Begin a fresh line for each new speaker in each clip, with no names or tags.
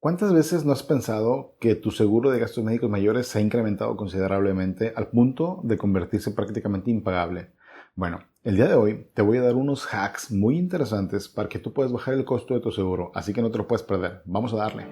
¿Cuántas veces no has pensado que tu seguro de gastos médicos mayores se ha incrementado considerablemente al punto de convertirse prácticamente impagable? Bueno, el día de hoy te voy a dar unos hacks muy interesantes para que tú puedas bajar el costo de tu seguro, así que no te lo puedes perder. Vamos a darle.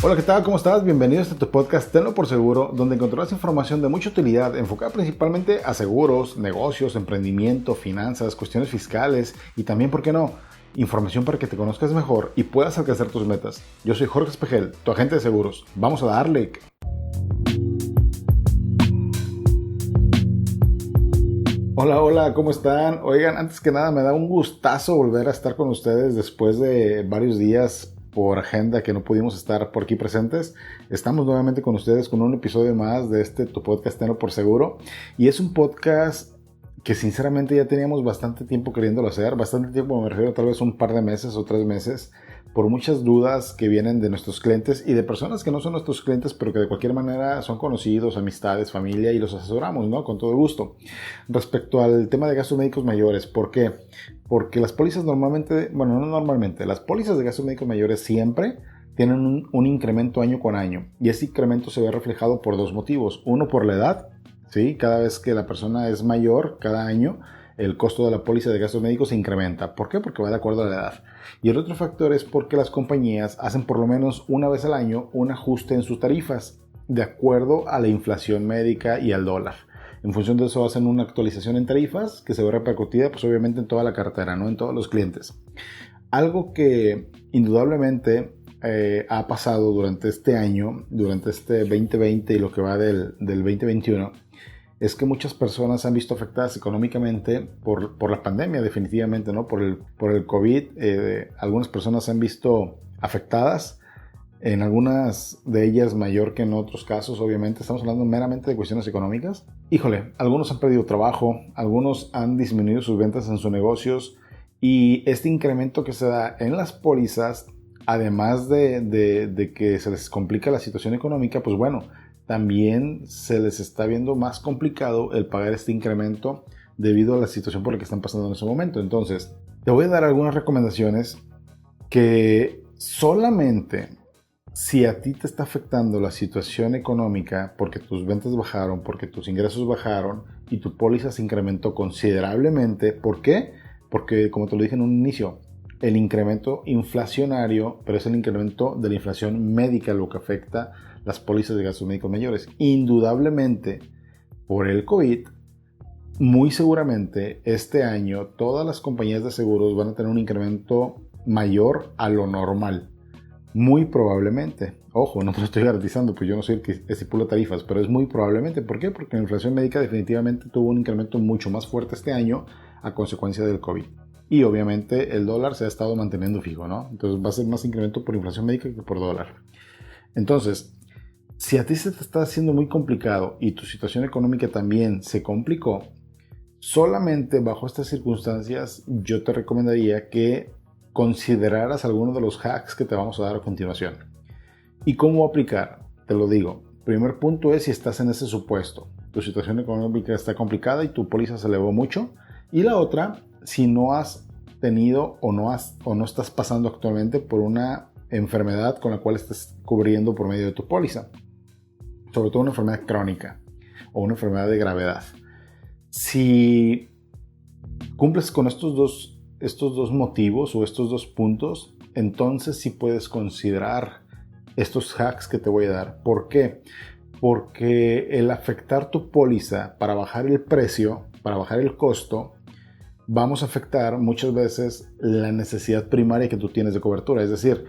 Hola, ¿qué tal? ¿Cómo estás? Bienvenidos a tu podcast Tenlo por Seguro, donde encontrarás información de mucha utilidad enfocada principalmente a seguros, negocios, emprendimiento, finanzas, cuestiones fiscales y también, ¿por qué no?, información para que te conozcas mejor y puedas alcanzar tus metas. Yo soy Jorge Espejel, tu agente de seguros. Vamos a darle. Hola, ¿cómo están? Oigan, antes que nada me da un gustazo volver a estar con ustedes después de varios días por agenda que no pudimos estar por aquí presentes. Estamos nuevamente con ustedes con un episodio más de tu podcast Tenlo por Seguro, y es un podcast que sinceramente ya teníamos bastante tiempo queriéndolo hacer. Bastante tiempo me refiero tal vez un par de meses o 3 meses, por muchas dudas que vienen de nuestros clientes y de personas que no son nuestros clientes, pero que de cualquier manera son conocidos, amistades, familia, y los asesoramos, ¿no? Con todo gusto. Respecto al tema de gastos médicos mayores, ¿por qué? Porque las pólizas las pólizas de gastos médicos mayores siempre tienen un incremento año con año, y ese incremento se ve reflejado por dos motivos. Uno, por la edad, ¿sí? Cada vez que la persona es mayor, cada año, el costo de la póliza de gastos médicos se incrementa. ¿Por qué? Porque va de acuerdo a la edad. Y el otro factor es porque las compañías hacen por lo menos una vez al año un ajuste en sus tarifas, de acuerdo a la inflación médica y al dólar. En función de eso hacen una actualización en tarifas que se ve repercutida, pues obviamente en toda la cartera, ¿no? En todos los clientes. Algo que indudablemente ha pasado durante este año, durante este 2020 y lo que va del 2021, es que muchas personas han visto afectadas económicamente por la pandemia, definitivamente, ¿no? Por el COVID. Algunas personas se han visto afectadas, en algunas de ellas mayor que en otros casos. Obviamente estamos hablando meramente de cuestiones económicas. Híjole, algunos han perdido trabajo, algunos han disminuido sus ventas en sus negocios, y este incremento que se da en las pólizas, además de que se les complica la situación económica, pues bueno, también se les está viendo más complicado el pagar este incremento debido a la situación por la que están pasando en ese momento. Entonces, te voy a dar algunas recomendaciones que solamente si a ti te está afectando la situación económica porque tus ventas bajaron, porque tus ingresos bajaron y tu póliza se incrementó considerablemente. ¿Por qué? Porque, como te lo dije en un inicio, el incremento inflacionario, pero es el incremento de la inflación médica lo que afecta las pólizas de gastos médicos mayores. Indudablemente, por el COVID, muy seguramente este año todas las compañías de seguros van a tener un incremento mayor a lo normal. Muy probablemente. Ojo, no te lo estoy garantizando, pues yo no soy el que estipula tarifas, pero es muy probablemente. ¿Por qué? Porque la inflación médica definitivamente tuvo un incremento mucho más fuerte este año a consecuencia del COVID. Y obviamente el dólar se ha estado manteniendo fijo, ¿no? Entonces va a ser más incremento por inflación médica que por dólar. Entonces, si a ti se te está haciendo muy complicado y tu situación económica también se complicó, solamente bajo estas circunstancias yo te recomendaría que consideraras algunos de los hacks que te vamos a dar a continuación. ¿Y cómo aplicar? Te lo digo. Primer punto es si estás en ese supuesto. Tu situación económica está complicada y tu póliza se elevó mucho. Y la otra, si no has tenido o no estás pasando actualmente por una enfermedad con la cual estés cubriendo por medio de tu póliza. Sobre todo una enfermedad crónica o una enfermedad de gravedad. Si cumples con estos dos motivos o estos dos puntos, entonces sí puedes considerar estos hacks que te voy a dar. ¿Por qué? Porque el afectar tu póliza para bajar el precio, para bajar el costo, vamos a afectar muchas veces la necesidad primaria que tú tienes de cobertura. Es decir,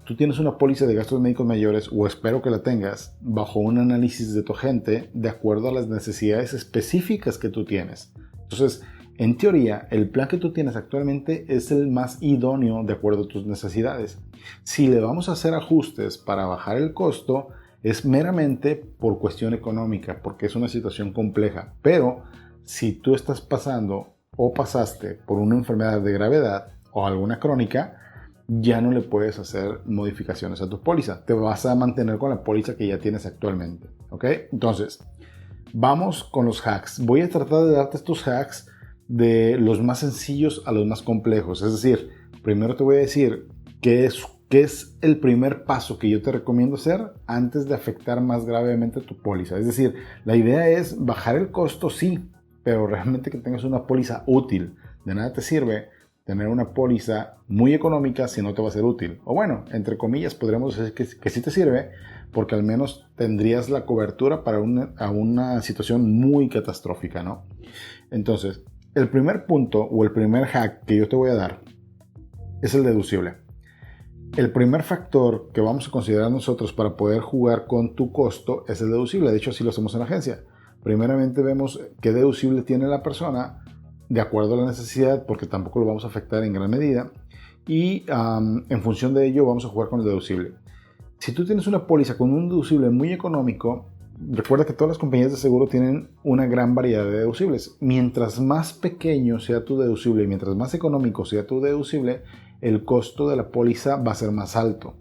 tú tienes una póliza de gastos médicos mayores, o espero que la tengas, bajo un análisis de tu agente de acuerdo a las necesidades específicas que tú tienes. Entonces, en teoría, el plan que tú tienes actualmente es el más idóneo de acuerdo a tus necesidades. Si le vamos a hacer ajustes para bajar el costo, es meramente por cuestión económica, porque es una situación compleja. Pero si tú estás pasando o pasaste por una enfermedad de gravedad o alguna crónica, ya no le puedes hacer modificaciones a tu póliza. Te vas a mantener con la póliza que ya tienes actualmente. ¿Ok? Entonces, vamos con los hacks. Voy a tratar de darte estos hacks de los más sencillos a los más complejos. Es decir, primero te voy a decir qué es el primer paso que yo te recomiendo hacer antes de afectar más gravemente tu póliza. Es decir, la idea es bajar el costo, sí, pero realmente que tengas una póliza útil. De nada te sirve tener una póliza muy económica si no te va a ser útil. O bueno, entre comillas, podríamos decir que sí te sirve, porque al menos tendrías la cobertura para una situación muy catastrófica, ¿no? Entonces, el primer punto o el primer hack que yo te voy a dar es el deducible. El primer factor que vamos a considerar nosotros para poder jugar con tu costo es el deducible. De hecho, así lo hacemos en la agencia. Primeramente vemos qué deducible tiene la persona de acuerdo a la necesidad, porque tampoco lo vamos a afectar en gran medida. Y en función de ello vamos a jugar con el deducible. Si tú tienes una póliza con un deducible muy económico, recuerda que todas las compañías de seguro tienen una gran variedad de deducibles. Mientras más pequeño sea tu deducible y mientras más económico sea tu deducible, el costo de la póliza va a ser más alto.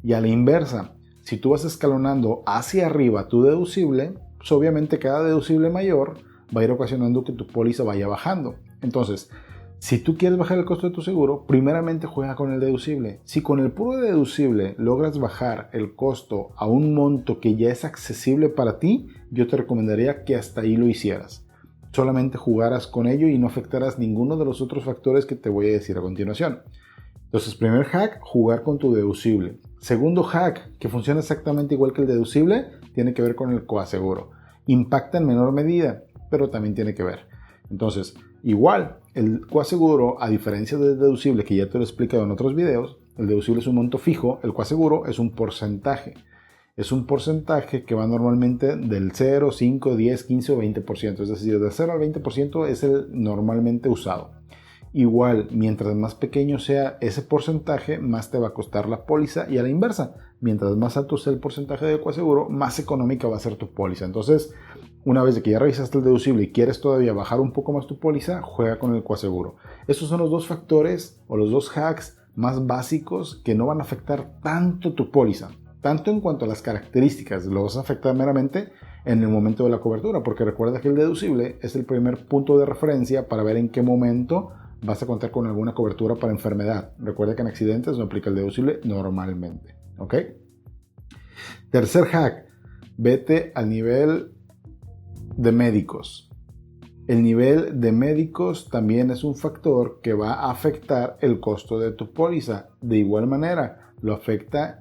Y a la inversa, si tú vas escalonando hacia arriba tu deducible, pues obviamente cada deducible mayor va a ir ocasionando que tu póliza vaya bajando. Entonces, si tú quieres bajar el costo de tu seguro, primeramente juega con el deducible. Si con el puro deducible logras bajar el costo a un monto que ya es accesible para ti, yo te recomendaría que hasta ahí lo hicieras. Solamente jugaras con ello y no afectarás ninguno de los otros factores que te voy a decir a continuación. Entonces, primer hack, jugar con tu deducible. Segundo hack, que funciona exactamente igual que el deducible, tiene que ver con el coaseguro. Impacta en menor medida, pero también tiene que ver. Entonces, igual, el coaseguro, a diferencia del deducible, que ya te lo he explicado en otros videos, el deducible es un monto fijo, el coaseguro es un porcentaje. Es un porcentaje que va normalmente del 0, 5, 10, 15 o 20%. Es decir, del 0 al 20% es el normalmente usado. Igual, mientras más pequeño sea ese porcentaje, más te va a costar la póliza, y a la inversa, mientras más alto sea el porcentaje de coaseguro, más económica va a ser tu póliza. Entonces, una vez que ya revisaste el deducible y quieres todavía bajar un poco más tu póliza, juega con el coaseguro. Estos son los dos factores o los dos hacks más básicos que no van a afectar tanto tu póliza, tanto en cuanto a las características, lo vas a afectar meramente en el momento de la cobertura, porque recuerda que el deducible es el primer punto de referencia para ver en qué momento vas a contar con alguna cobertura para enfermedad. Recuerda que en accidentes no aplica el deducible normalmente. ¿Ok? Tercer hack, vete al nivel de médicos. El nivel de médicos también es un factor que va a afectar el costo de tu póliza. De igual manera, lo afecta,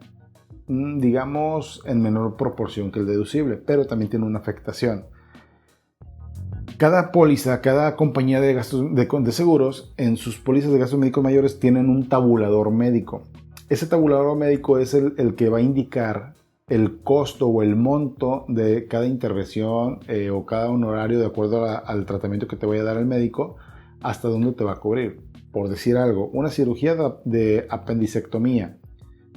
digamos, en menor proporción que el deducible, pero también tiene una afectación. Cada póliza, cada compañía de gastos de seguros, en sus pólizas de gastos médicos mayores tienen un tabulador médico. Ese tabulador médico es el que va a indicar el costo o el monto de cada intervención o cada honorario de acuerdo al tratamiento que te vaya a dar el médico, hasta dónde te va a cubrir. Por decir algo, una cirugía de apendicectomía.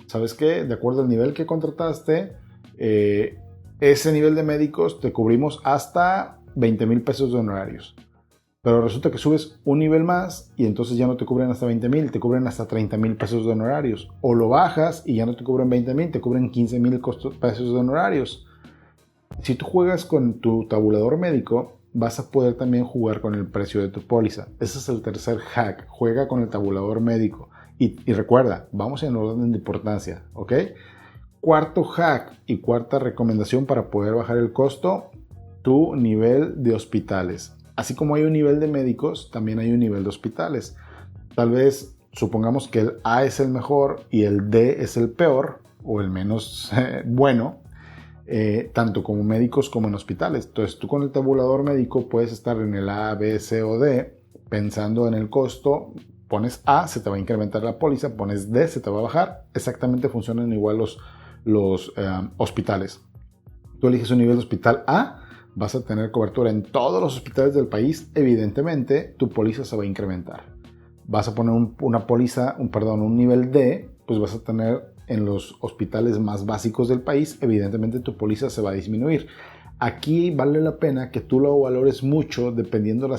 ¿Sabes qué? De acuerdo al nivel que contrataste, ese nivel de médicos te cubrimos hasta 20,000 pesos de honorarios. Pero resulta que subes un nivel más y entonces ya no te cubren hasta 20,000, te cubren hasta 30,000 pesos de honorarios. O lo bajas y ya no te cubren 20,000, te cubren 15,000 pesos de honorarios. Si tú juegas con tu tabulador médico, vas a poder también jugar con el precio de tu póliza. Ese es el tercer hack, juega con el tabulador médico. Y recuerda, vamos en orden de importancia, ¿ok? Cuarto hack y cuarta recomendación para poder bajar el costo, tu nivel de hospitales. Así como hay un nivel de médicos, también hay un nivel de hospitales. Tal vez supongamos que el A es el mejor y el D es el peor o el menos bueno, tanto como médicos como en hospitales. Entonces tú con el tabulador médico puedes estar en el A, B, C o D pensando en el costo. Pones A, se te va a incrementar la póliza, pones D, se te va a bajar. Exactamente funcionan igual los hospitales. Tú eliges un nivel de hospital A, vas a tener cobertura en todos los hospitales del país. Evidentemente, tu póliza se va a incrementar. Vas a poner un nivel D, pues vas a tener en los hospitales más básicos del país. Evidentemente, tu póliza se va a disminuir. Aquí vale la pena que tú lo valores mucho dependiendo en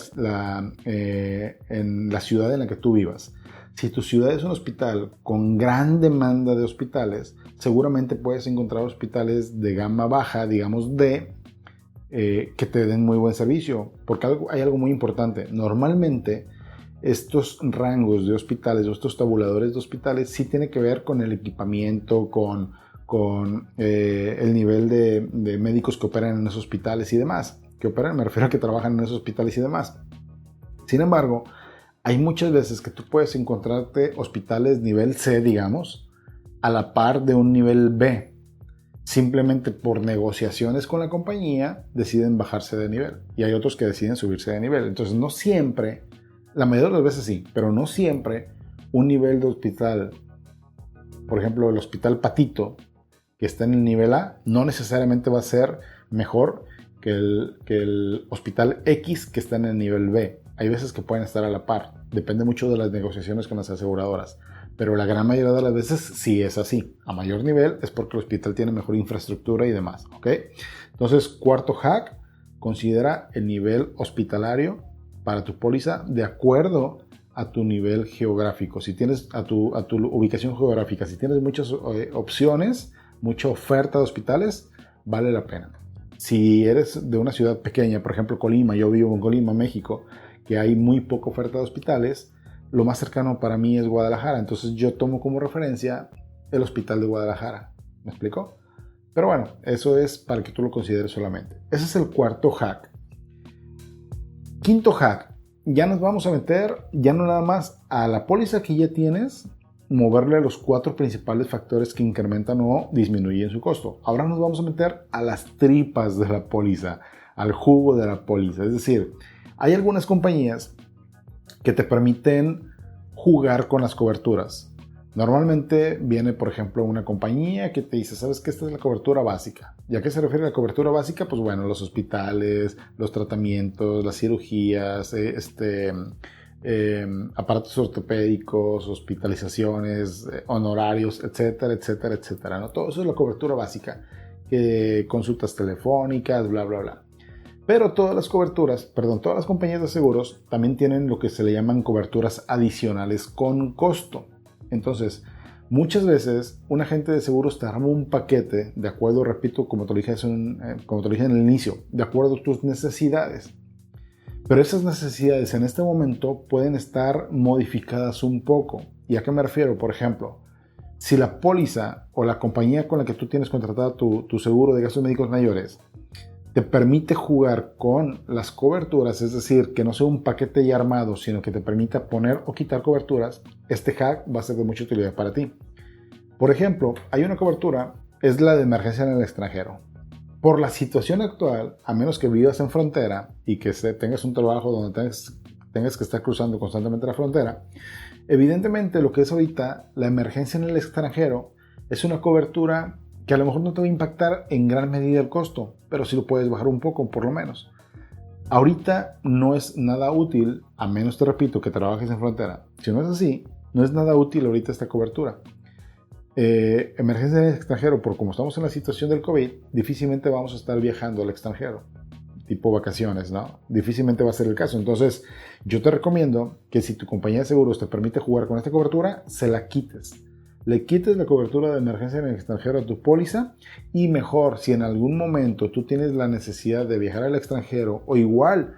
la ciudad en la que tú vivas. Si tu ciudad es un hospital con gran demanda de hospitales, seguramente puedes encontrar hospitales de gama baja, digamos D, que te den muy buen servicio, porque hay algo muy importante. Normalmente estos rangos de hospitales o estos tabuladores de hospitales sí tiene que ver con el equipamiento, con el nivel de médicos que operan en esos hospitales y demás. Que operan, me refiero a que trabajan en esos hospitales y demás. Sin embargo, hay muchas veces que tú puedes encontrarte hospitales nivel C, digamos, a la par de un nivel B. Simplemente por negociaciones con la compañía deciden bajarse de nivel. Y hay otros que deciden subirse de nivel. Entonces no siempre, la mayoría de las veces sí, pero no siempre un nivel de hospital, por ejemplo el hospital Patito, que está en el nivel A, no necesariamente va a ser mejor que el hospital X que está en el nivel B. Hay veces que pueden estar a la par. Depende mucho de las negociaciones con las aseguradoras. Pero la gran mayoría de las veces sí es así. A mayor nivel es porque el hospital tiene mejor infraestructura y demás. ¿Ok? Entonces, cuarto hack, considera el nivel hospitalario para tu póliza de acuerdo a tu nivel geográfico. Si tienes a tu ubicación geográfica, si tienes muchas opciones, mucha oferta de hospitales, vale la pena. Si eres de una ciudad pequeña, por ejemplo Colima, yo vivo en Colima, México, que hay muy poca oferta de hospitales, lo más cercano para mí es Guadalajara, entonces yo tomo como referencia el hospital de Guadalajara. ¿Me explico? Pero bueno, eso es para que tú lo consideres solamente. Ese es el cuarto hack. Quinto hack, ya nos vamos a meter ya no nada más a la póliza que ya tienes, moverle los 4 principales factores que incrementan o disminuyen su costo. Ahora nos vamos a meter a las tripas de la póliza, al jugo de la póliza. Es decir, hay algunas compañías que te permiten jugar con las coberturas. Normalmente viene, por ejemplo, una compañía que te dice, ¿sabes qué? Esta es la cobertura básica. ¿Y a qué se refiere la cobertura básica? Pues bueno, los hospitales, los tratamientos, las cirugías, aparatos ortopédicos, hospitalizaciones, honorarios, etcétera, etcétera, etcétera, ¿no? Todo eso es la cobertura básica. Consultas telefónicas, bla, bla, bla. Pero todas las compañías de seguros también tienen lo que se le llaman coberturas adicionales con costo. Entonces, muchas veces un agente de seguros te arma un paquete, de acuerdo, repito, como te lo dije en el inicio, de acuerdo a tus necesidades. Pero esas necesidades en este momento pueden estar modificadas un poco. ¿Y a qué me refiero? Por ejemplo, si la póliza o la compañía con la que tú tienes contratada tu seguro de gastos médicos mayores te permite jugar con las coberturas, es decir, que no sea un paquete ya armado, sino que te permita poner o quitar coberturas, este hack va a ser de mucha utilidad para ti. Por ejemplo, hay una cobertura, es la de emergencia en el extranjero. Por la situación actual, a menos que vivas en frontera y que tengas un trabajo donde tengas que estar cruzando constantemente la frontera, evidentemente lo que es ahorita la emergencia en el extranjero es una cobertura que a lo mejor no te va a impactar en gran medida el costo, pero sí lo puedes bajar un poco, por lo menos. Ahorita no es nada útil, a menos, te repito, que trabajes en frontera. Si no es así, no es nada útil ahorita esta cobertura. Emergencia en el extranjero, por como estamos en la situación del COVID, difícilmente vamos a estar viajando al extranjero, tipo vacaciones, ¿no? Difícilmente va a ser el caso. Entonces, yo te recomiendo que si tu compañía de seguros te permite jugar con esta cobertura, se la quites. Le quites la cobertura de emergencia en el extranjero a tu póliza y mejor, si en algún momento tú tienes la necesidad de viajar al extranjero o igual,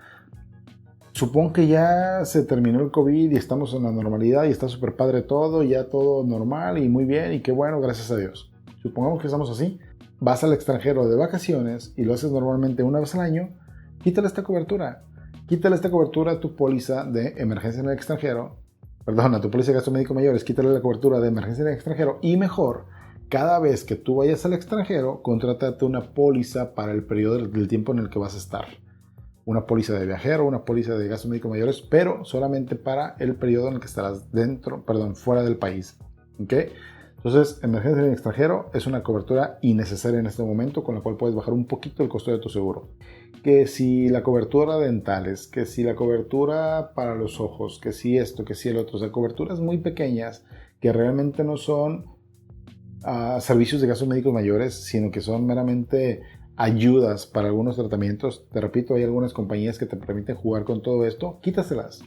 supongo que ya se terminó el COVID y estamos en la normalidad y está súper padre todo, ya todo normal y muy bien y qué bueno, gracias a Dios. Supongamos que estamos así, vas al extranjero de vacaciones y lo haces normalmente una vez al año, quítale esta cobertura. Quítale esta cobertura a tu póliza de emergencia en el extranjero. Perdón, a tu póliza de gastos médicos mayores, quítale la cobertura de emergencia en el extranjero y mejor, cada vez que tú vayas al extranjero, contrátate una póliza para el periodo del tiempo en el que vas a estar. Una póliza de viajero, una póliza de gastos médicos mayores, pero solamente para el periodo en el que estarás fuera del país. ¿Ok? Entonces, emergencia en el extranjero es una cobertura innecesaria en este momento con la cual puedes bajar un poquito el costo de tu seguro. Que si la cobertura dentales, que si la cobertura para los ojos, que si esto, que si el otro, o sea, coberturas muy pequeñas que realmente no son servicios de gastos médicos mayores, sino que son meramente ayudas para algunos tratamientos. Te repito, hay algunas compañías que te permiten jugar con todo esto. Quítaselas.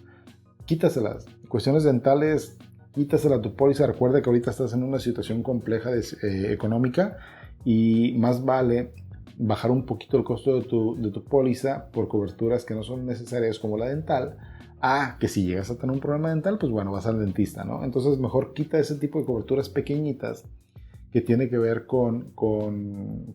Cuestiones dentales, quítasela a tu póliza. Recuerda que ahorita estás en una situación compleja económica y más vale bajar un poquito el costo de tu póliza por coberturas que no son necesarias como la dental, a que si llegas a tener un problema dental, pues bueno, vas al dentista, ¿no? Entonces mejor quita ese tipo de coberturas pequeñitas que tiene que ver con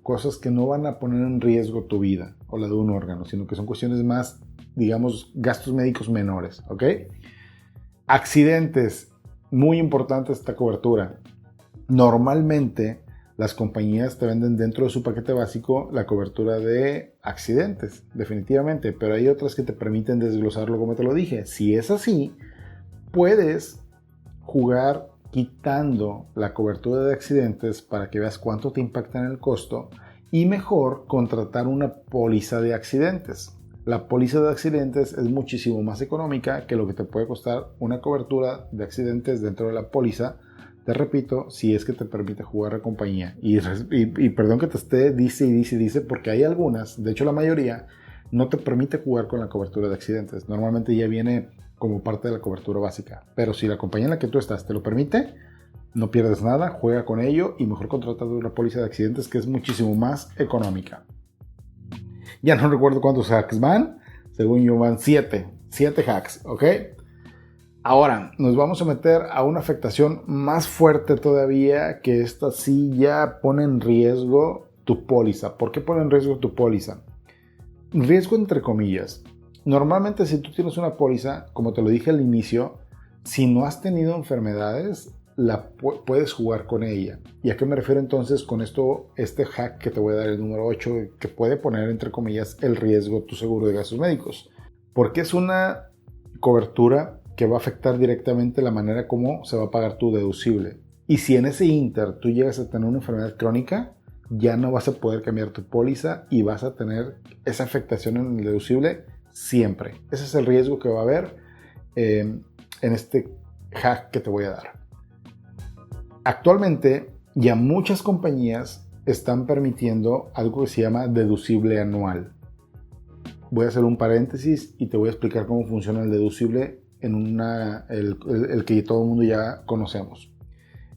cosas que no van a poner en riesgo tu vida o la de un órgano, sino que son cuestiones más, digamos, gastos médicos menores, ¿ok? Accidentes, muy importante esta cobertura. Normalmente las compañías te venden dentro de su paquete básico la cobertura de accidentes, definitivamente, pero hay otras que te permiten desglosarlo como te lo dije. Si es así, puedes jugar quitando la cobertura de accidentes para que veas cuánto te impacta en el costo y mejor contratar una póliza de accidentes. La póliza de accidentes es muchísimo más económica que lo que te puede costar una cobertura de accidentes dentro de la póliza. Te repito, si es que te permite jugar a compañía. Y perdón que te esté dice, porque hay algunas, de hecho la mayoría, no te permite jugar con la cobertura de accidentes. Normalmente ya viene como parte de la cobertura básica. Pero si la compañía en la que tú estás te lo permite, no pierdes nada, juega con ello y mejor contratar una póliza de accidentes que es muchísimo más económica. Ya no recuerdo cuántos hacks van, según yo van 7 hacks, ¿ok? Ahora nos vamos a meter a una afectación más fuerte todavía, que esta sí ya pone en riesgo tu póliza. ¿Por qué pone en riesgo tu póliza? Riesgo entre comillas. Normalmente si tú tienes una póliza, como te lo dije al inicio, si no has tenido enfermedades, puedes jugar con ella. ¿Y a qué me refiero entonces con esto? Este hack que te voy a dar, el número 8, que puede poner entre comillas el riesgo tu seguro de gastos médicos. Porque es una cobertura que va a afectar directamente la manera como se va a pagar tu deducible. Y si en ese inter tú llegas a tener una enfermedad crónica, ya no vas a poder cambiar tu póliza y vas a tener esa afectación en el deducible siempre. Ese es el riesgo que va a haber en este hack que te voy a dar. Actualmente ya muchas compañías están permitiendo algo que se llama deducible anual. Voy a hacer un paréntesis y te voy a explicar cómo funciona el deducible en el que todo el mundo ya conocemos.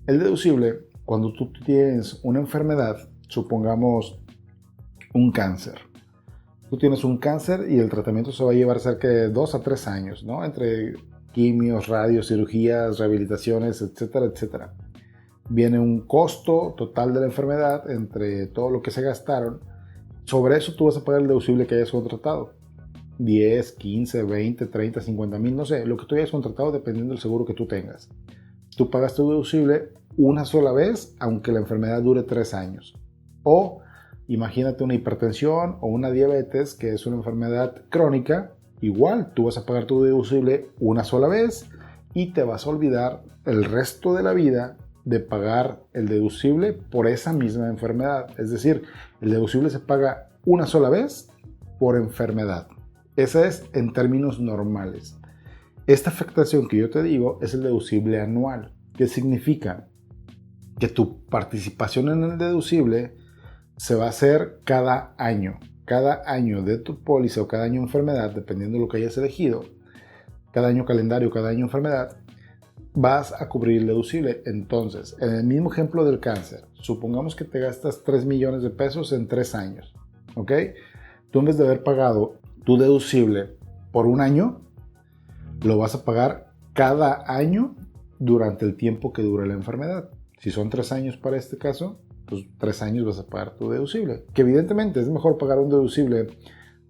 El deducible, cuando tú tienes una enfermedad, supongamos un cáncer. Tú tienes un cáncer y el tratamiento se va a llevar cerca de 2 a 3 años, ¿no? Entre quimios, radios, cirugías, rehabilitaciones, etcétera, etcétera. Viene un costo total de la enfermedad entre todo lo que se gastaron. Sobre eso tú vas a pagar el deducible que hayas contratado. 10, 15, 20, 30, 50 mil, no sé, lo que tú hayas contratado dependiendo del seguro que tú tengas. Tú pagas tu deducible una sola vez, aunque la enfermedad dure 3 años. O imagínate una hipertensión o una diabetes, que es una enfermedad crónica. Igual, tú vas a pagar tu deducible una sola vez y te vas a olvidar el resto de la vida de pagar el deducible por esa misma enfermedad. Es decir, el deducible se paga una sola vez por enfermedad. Esa es en términos normales. Esta afectación que yo te digo es el deducible anual. ¿Qué significa? Que tu participación en el deducible se va a hacer cada año. Cada año de tu póliza o cada año enfermedad, dependiendo de lo que hayas elegido, cada año calendario, cada año enfermedad, vas a cubrir el deducible. Entonces, en el mismo ejemplo del cáncer, supongamos que te gastas 3 millones de pesos en 3 años, ¿ok? Tú en vez de haber pagado tu deducible por un año, lo vas a pagar cada año durante el tiempo que dure la enfermedad. Si son 3 años para este caso, pues 3 años vas a pagar tu deducible. Que evidentemente es mejor pagar un deducible,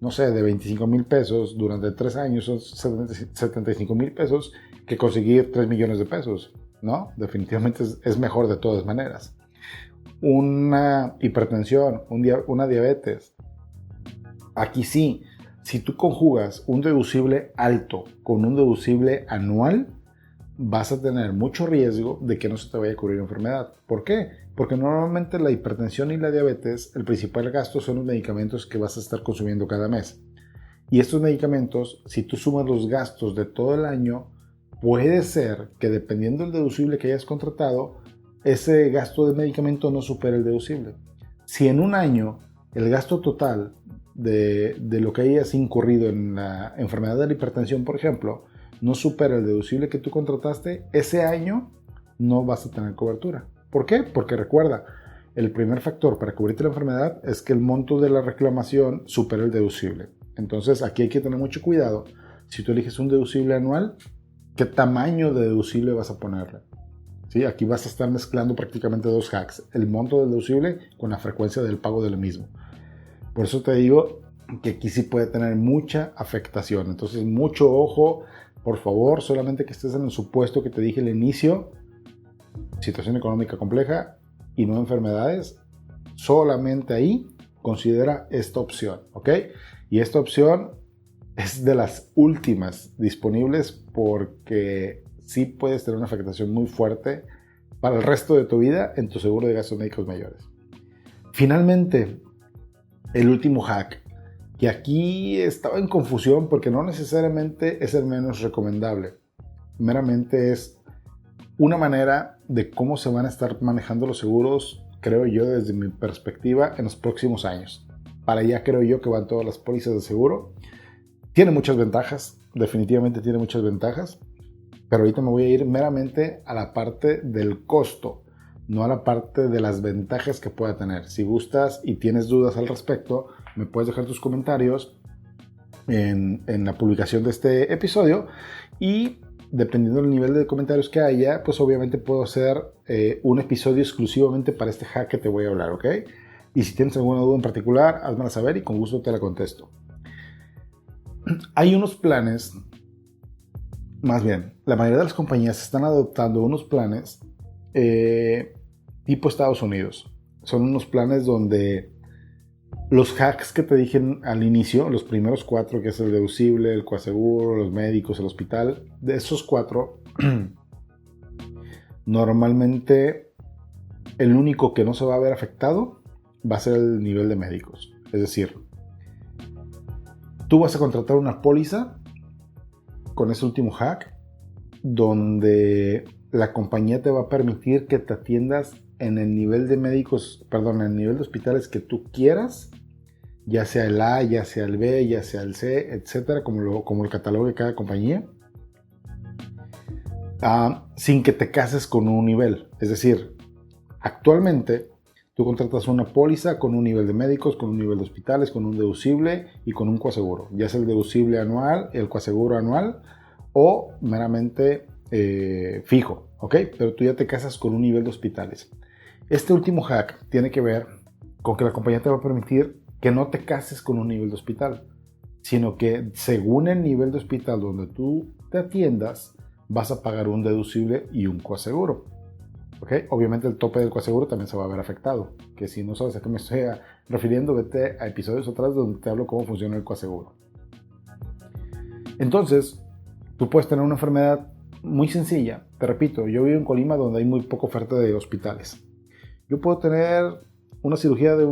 no sé, de 25 mil pesos durante 3 años, son 75 mil pesos, que conseguir 3 millones de pesos, ¿no? Definitivamente es mejor de todas maneras. Una hipertensión, una diabetes. Aquí sí, si tú conjugas un deducible alto con un deducible anual, vas a tener mucho riesgo de que no se te vaya a cubrir enfermedad. ¿Por qué? Porque normalmente la hipertensión y la diabetes, el principal gasto son los medicamentos que vas a estar consumiendo cada mes. Y estos medicamentos, si tú sumas los gastos de todo el año, puede ser que dependiendo del deducible que hayas contratado, ese gasto de medicamento no supere el deducible. Si en un año el gasto total de lo que hayas incurrido en la enfermedad de la hipertensión, por ejemplo, no supera el deducible que tú contrataste, ese año no vas a tener cobertura. ¿Por qué? Porque recuerda, el primer factor para cubrirte la enfermedad es que el monto de la reclamación supera el deducible. Entonces aquí hay que tener mucho cuidado. Si tú eliges un deducible anual, ¿qué tamaño de deducible vas a ponerle? ¿Sí? Aquí vas a estar mezclando prácticamente dos hacks, el monto del deducible con la frecuencia del pago del mismo. Por eso te digo que aquí sí puede tener mucha afectación. Entonces, mucho ojo, por favor, solamente que estés en el supuesto que te dije al inicio, situación económica compleja y no enfermedades, solamente ahí considera esta opción, ¿ok? Y esta opción es de las últimas disponibles porque sí puedes tener una afectación muy fuerte para el resto de tu vida en tu seguro de gastos médicos mayores. Finalmente, el último hack, que aquí estaba en confusión porque no necesariamente es el menos recomendable, meramente es una manera de cómo se van a estar manejando los seguros, creo yo, desde mi perspectiva, en los próximos años. Para allá creo yo que van todas las pólizas de seguro. Tiene muchas ventajas, definitivamente tiene muchas ventajas, pero ahorita me voy a ir meramente a la parte del costo, no a la parte de las ventajas que pueda tener. Si gustas y tienes dudas al respecto, me puedes dejar tus comentarios en la publicación de este episodio y dependiendo del nivel de comentarios que haya, pues obviamente puedo hacer un episodio exclusivamente para este hack que te voy a hablar, ¿ok? Y si tienes alguna duda en particular, házmela saber y con gusto te la contesto. Hay unos planes, más bien, la mayoría de las compañías están adoptando unos planes tipo Estados Unidos. Son unos planes donde los hacks que te dije al inicio, los primeros 4, que es el deducible, el coaseguro, los médicos, el hospital, de esos 4, normalmente el único que no se va a ver afectado va a ser el nivel de médicos. Es decir, tú vas a contratar una póliza con ese último hack donde la compañía te va a permitir que te atiendas en el nivel de médicos, perdón, en el nivel de hospitales que tú quieras, ya sea el A, ya sea el B, ya sea el C, etcétera, como el catálogo de cada compañía, sin que te cases con un nivel. Es decir, actualmente tú contratas una póliza con un nivel de médicos, con un nivel de hospitales, con un deducible y con un coaseguro, ya sea el deducible anual, el coaseguro anual o meramente fijo, ¿ok? Pero tú ya te casas con un nivel de hospitales. Este último hack tiene que ver con que la compañía te va a permitir que no te cases con un nivel de hospital, sino que según el nivel de hospital donde tú te atiendas, vas a pagar un deducible y un coaseguro. ¿Okay? Obviamente el tope del coaseguro también se va a ver afectado, que si no sabes a qué me estoy refiriendo, vete a episodios atrás donde te hablo cómo funciona el coaseguro. Entonces, tú puedes tener una enfermedad muy sencilla. Te repito, yo vivo en Colima donde hay muy poca oferta de hospitales. Yo puedo tener una cirugía de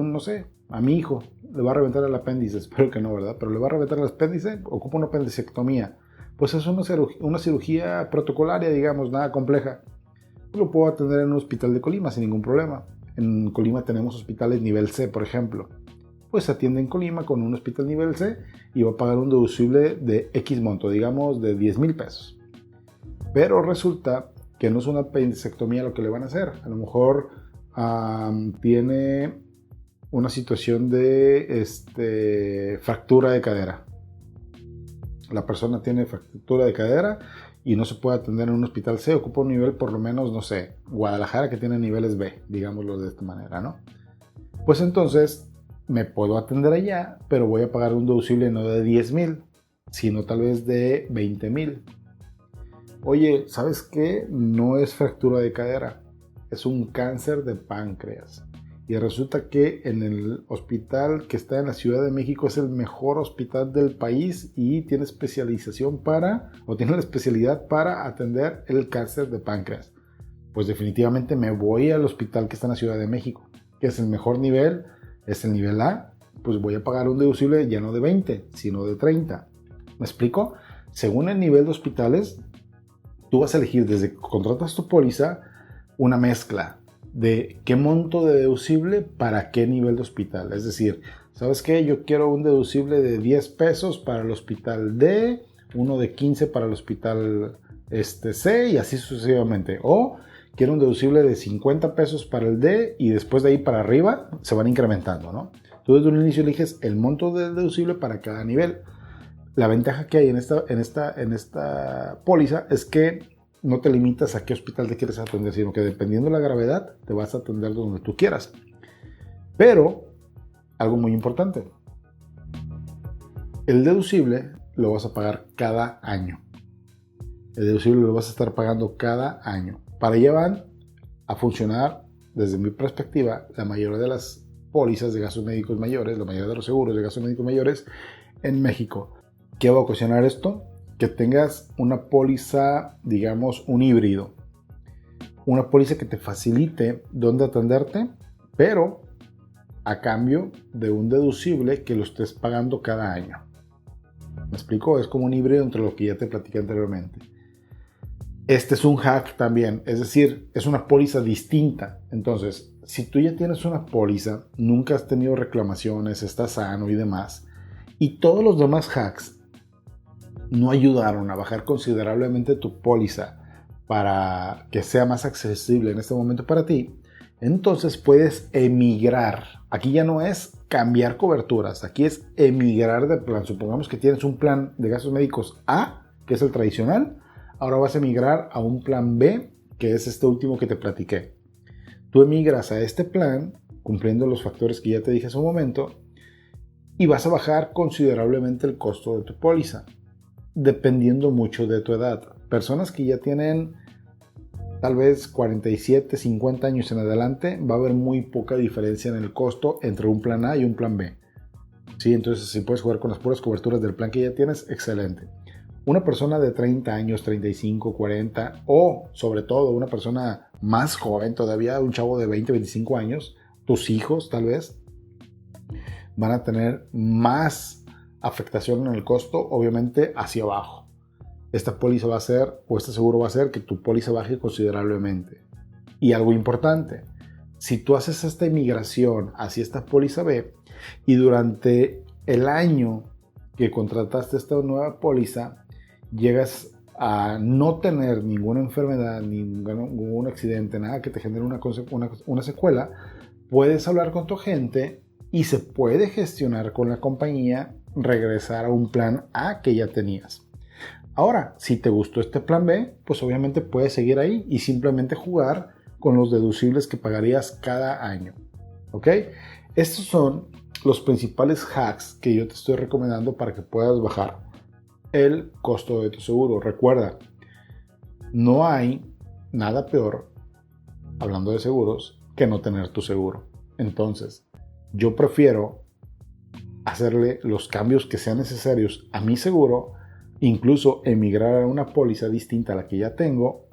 a mi hijo le va a reventar el apéndice, espero que no, ¿verdad? Pero le va a reventar el apéndice, ocupa una apendicectomía. Pues es una cirugía protocolaria, digamos, nada compleja. Lo puedo atender en un hospital de Colima sin ningún problema. En Colima tenemos hospitales nivel C, por ejemplo. Pues se atiende en Colima con un hospital nivel C y va a pagar un deducible de X monto, digamos de 10,000 pesos. Pero resulta que no es una apendicectomía lo que le van a hacer. A lo mejor tiene una situación de fractura de cadera. La persona tiene fractura de cadera y no se puede atender en un hospital C, ocupa un nivel por lo menos, Guadalajara que tiene niveles B, digámoslo de esta manera, ¿no? Pues entonces me puedo atender allá, pero voy a pagar un deducible no de 10,000, sino tal vez de 20,000. Oye, ¿sabes qué? No es fractura de cadera, es un cáncer de páncreas. Y resulta que en el hospital que está en la Ciudad de México es el mejor hospital del país y tiene tiene la especialidad para atender el cáncer de páncreas. Pues definitivamente me voy al hospital que está en la Ciudad de México, que es el mejor nivel, es el nivel A, pues voy a pagar un deducible ya no de 20, sino de 30. ¿Me explico? Según el nivel de hospitales, tú vas a elegir desde que contratas tu póliza una mezcla de qué monto de deducible para qué nivel de hospital. Es decir, ¿sabes qué? Yo quiero un deducible de 10 pesos para el hospital D, uno de 15 para el hospital C y así sucesivamente. O quiero un deducible de 50 pesos para el D y después de ahí para arriba se van incrementando, ¿no? Tú desde un inicio eliges el monto del deducible para cada nivel. La ventaja que hay en esta póliza es que no te limitas a qué hospital te quieres atender, sino que dependiendo de la gravedad te vas a atender donde tú quieras. Pero, algo muy importante, el deducible lo vas a pagar cada año. El deducible lo vas a estar pagando cada año. Para allá van a funcionar, desde mi perspectiva, la mayoría de las pólizas de gastos médicos mayores, la mayoría de los seguros de gastos médicos mayores en México. ¿Qué va a ocasionar esto? Que tengas una póliza, digamos, un híbrido. Una póliza que te facilite dónde atenderte, pero a cambio de un deducible que lo estés pagando cada año. ¿Me explico? Es como un híbrido entre lo que ya te platiqué anteriormente. Este es un hack también, es decir, es una póliza distinta. Entonces, si tú ya tienes una póliza, nunca has tenido reclamaciones, estás sano y demás, y todos los demás hacks no ayudaron a bajar considerablemente tu póliza para que sea más accesible en este momento para ti, entonces puedes emigrar. Aquí ya no es cambiar coberturas, aquí es emigrar de plan. Supongamos que tienes un plan de gastos médicos A, que es el tradicional, ahora vas a emigrar a un plan B, que es este último que te platiqué. Tú emigras a este plan, cumpliendo los factores que ya te dije hace un momento, y vas a bajar considerablemente el costo de tu póliza, dependiendo mucho de tu edad. Personas que ya tienen tal vez 47, 50 años en adelante, va a haber muy poca diferencia en el costo entre un plan A y un plan B. ¿Sí? Entonces, si puedes jugar con las puras coberturas del plan que ya tienes, excelente. Una persona de 30 años, 35, 40 o sobre todo una persona más joven todavía, un chavo de 20, 25 años, tus hijos tal vez, van a tener más afectación en el costo, obviamente hacia abajo. Esta póliza va a hacer, o este seguro va a hacer que tu póliza baje considerablemente. Y algo importante, si tú haces esta inmigración hacia esta póliza B y durante el año que contrataste esta nueva póliza, llegas a no tener ninguna enfermedad, ningún accidente, nada que te genere una secuela, puedes hablar con tu agente y se puede gestionar con la compañía regresar a un plan A que ya tenías. Ahora, si te gustó este plan B, pues obviamente puedes seguir ahí y simplemente jugar con los deducibles que pagarías cada año. ¿Ok? Estos son los principales hacks que yo te estoy recomendando para que puedas bajar el costo de tu seguro. Recuerda, no hay nada peor, hablando de seguros, que no tener tu seguro. Entonces, yo prefiero hacerle los cambios que sean necesarios a mi seguro, incluso emigrar a una póliza distinta a la que ya tengo,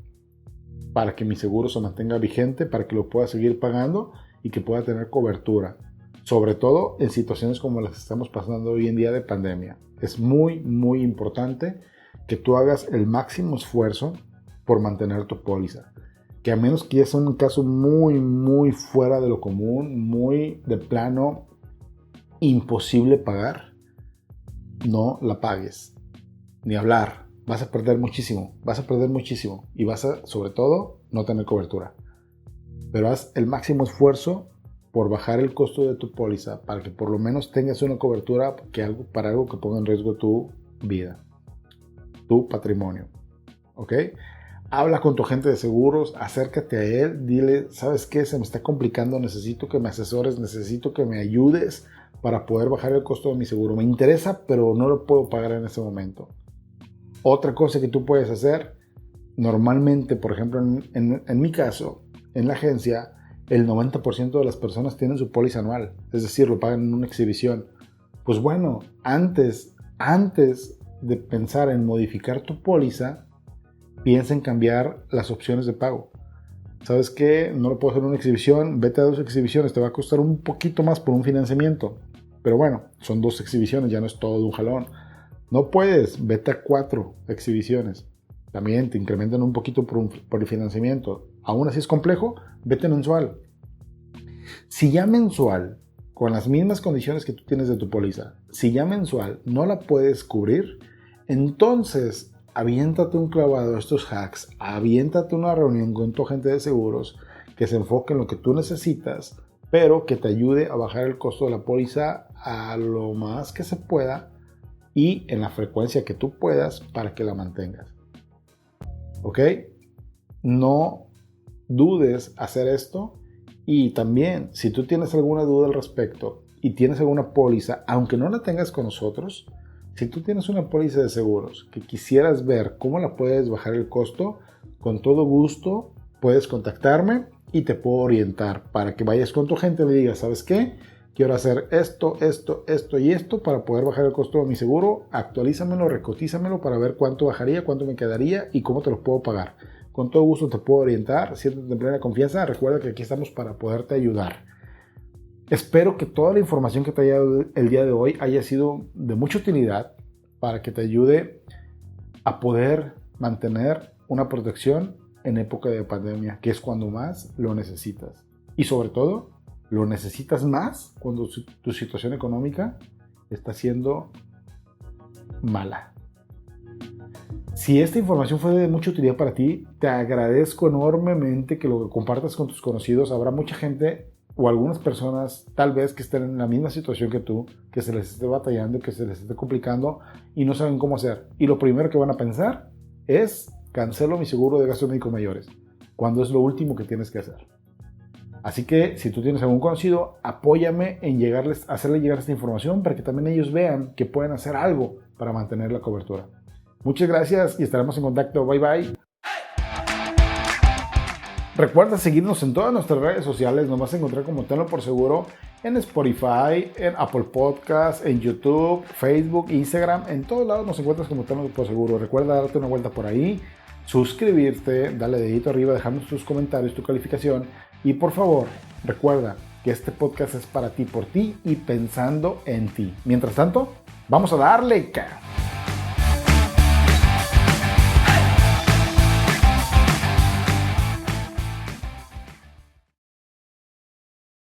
para que mi seguro se mantenga vigente, para que lo pueda seguir pagando y que pueda tener cobertura. Sobre todo en situaciones como las que estamos pasando hoy en día de pandemia. Es muy, muy importante que tú hagas el máximo esfuerzo por mantener tu póliza. Que a menos que ya sea un caso muy, muy fuera de lo común, muy de plano imposible pagar, no la pagues. Ni hablar. Vas a perder muchísimo. Y vas a, sobre todo, no tener cobertura. Pero haz el máximo esfuerzo por bajar el costo de tu póliza para que por lo menos tengas una cobertura para algo que ponga en riesgo tu vida, tu patrimonio. ¿Ok? Habla con tu agente de seguros, acércate a él, dile, ¿sabes qué? Se me está complicando, necesito que me asesores, necesito que me ayudes para poder bajar el costo de mi seguro. Me interesa, pero no lo puedo pagar en este momento. Otra cosa que tú puedes hacer, normalmente, por ejemplo, en mi caso, en la agencia, el 90% de las personas tienen su póliza anual, es decir, lo pagan en una exhibición. Pues bueno, antes de pensar en modificar tu póliza, piensa en cambiar las opciones de pago. ¿Sabes qué? No lo puedo hacer en una exhibición, vete a 2 exhibiciones, te va a costar un poquito más por un financiamiento. Pero bueno, son 2 exhibiciones, ya no es todo de un jalón. No puedes, vete a 4 exhibiciones. También te incrementan un poquito por el financiamiento. Aún así es complejo, vete mensual. Si ya mensual, con las mismas condiciones que tú tienes de tu póliza, si ya mensual no la puedes cubrir, Entonces, aviéntate un clavado a estos hacks, aviéntate una reunión con tu agente de seguros que se enfoque en lo que tú necesitas, pero que te ayude a bajar el costo de la póliza a lo más que se pueda y en la frecuencia que tú puedas para que la mantengas. ¿Ok? No dudes hacer esto. Y también, si tú tienes alguna duda al respecto y tienes alguna póliza, aunque no la tengas con nosotros, si tú tienes una póliza de seguros que quisieras ver cómo la puedes bajar el costo, con todo gusto puedes contactarme y te puedo orientar para que vayas con tu agente y le digas, ¿sabes qué? Quiero hacer esto y esto para poder bajar el costo de mi seguro. Actualízamelo, recotízamelo para ver cuánto bajaría, cuánto me quedaría y cómo te lo puedo pagar. Con todo gusto te puedo orientar, siéntete en plena confianza. Recuerda que aquí estamos para poderte ayudar. Espero que toda la información que te haya dado el día de hoy haya sido de mucha utilidad para que te ayude a poder mantener una protección en época de pandemia, que es cuando más lo necesitas. Y sobre todo, lo necesitas más cuando tu situación económica está siendo mala. Si esta información fue de mucha utilidad para ti, te agradezco enormemente que lo compartas con tus conocidos. Habrá mucha gente o algunas personas tal vez que estén en la misma situación que tú, que se les esté batallando, que se les esté complicando y no saben cómo hacer. Y lo primero que van a pensar es, cancelo mi seguro de gastos médicos mayores, cuando es lo último que tienes que hacer. Así que si tú tienes algún conocido, apóyame en hacerle llegar esta información para que también ellos vean que pueden hacer algo para mantener la cobertura. Muchas gracias y estaremos en contacto. Bye bye. Recuerda seguirnos en todas nuestras redes sociales. Nos vas a encontrar como Tenlo por Seguro en Spotify, en Apple Podcasts, en YouTube, Facebook, Instagram. En todos lados nos encuentras como Tenlo por Seguro. Recuerda darte una vuelta por ahí, suscribirte, darle dedito arriba, dejarnos tus comentarios, tu calificación. Y por favor, recuerda que este podcast es para ti, por ti y pensando en ti. Mientras tanto, vamos a darle.